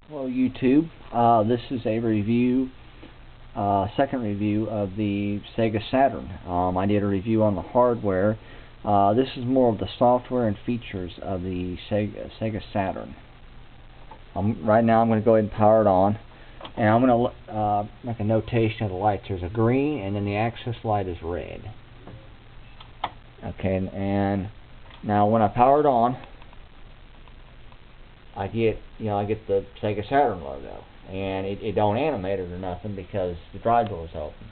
Hello YouTube, this is a review, second review of the Sega Saturn. I did a review on the hardware. This is more of the software and features of the Sega Saturn. Right now I'm going to go ahead and power it on, and I'm going to make a notation of the lights. There's a green, and then the access light is red. Okay, and now when I power it on, I get the Sega Saturn logo, and it don't animate it or nothing because the drive door is open.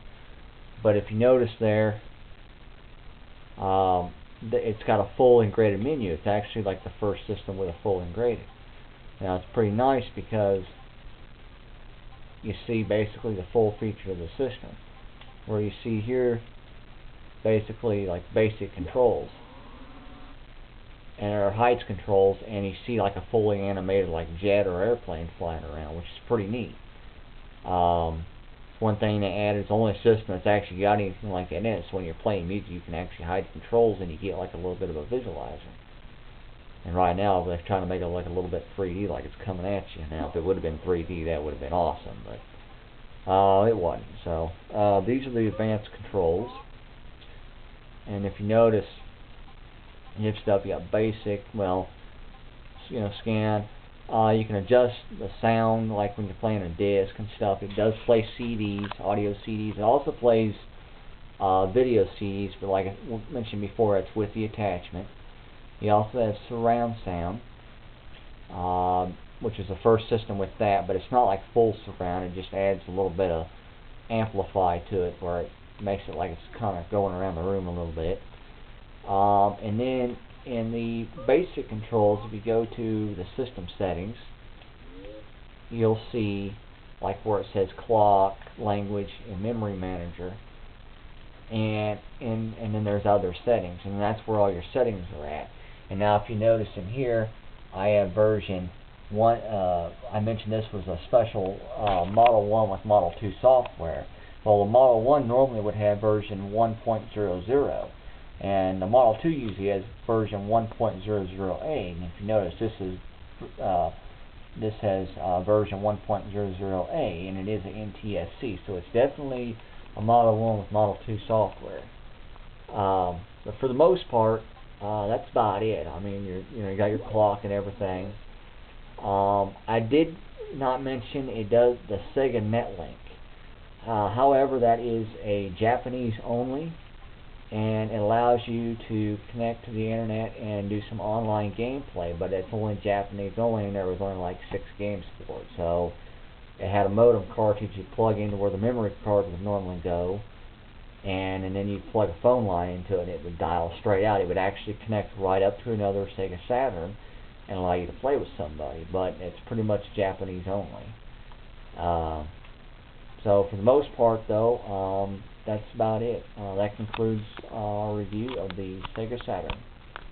But if you notice there, it's got a full integrated menu. It's actually like the first system with a full integrated. Now it's pretty nice because you see basically the full feature of the system, where you see here basically like basic controls and our heights controls, and you see like a fully animated like jet or airplane flying around, which is pretty neat. One thing they added is only a system that's actually got anything like that in it, so when you're playing music you can actually hide controls and you get like a little bit of a visualizer. And right now they're trying to make it like a little bit 3D, like it's coming at you. Now if it would have been 3D, that would have been awesome, but it wasn't. So these are the advanced controls, and if you notice, you have stuff. You got basic, scan. You can adjust the sound, like when you're playing a disc and stuff. It does play CDs, audio CDs. It also plays video CDs, but like I mentioned before, it's with the attachment. You also have surround sound, which is the first system with that, but it's not like full surround. It just adds a little bit of amplify to it, where it makes it like it's kind of going around the room a little bit. And then in the basic controls, if you go to the system settings, you'll see like where it says clock, language, and memory manager, and then there's other settings, and that's where all your settings are at. And now if you notice in here, I have version 1. I mentioned this was a special Model 1 with Model 2 software. Well, the Model 1 normally would have version 1.00. and the Model 2 usually has version 1.00A, and if you notice, this has version 1.00A, and it is an NTSC, so it's definitely a Model 1 with Model 2 software. But for the most part, that's about it. I mean, you got your clock and everything. I did not mention it does the Sega Netlink. However, that is a Japanese only, and it allows you to connect to the internet and do some online gameplay, but it's only Japanese only, and there was only like 6 games for it. So it had a modem cartridge you plug into where the memory card would normally go, and then you plug a phone line into it and it would dial straight out. It would actually connect right up to another Sega Saturn and allow you to play with somebody, but it's pretty much Japanese only. So for the most part though, that's about it. That concludes our review of the Sega Saturn.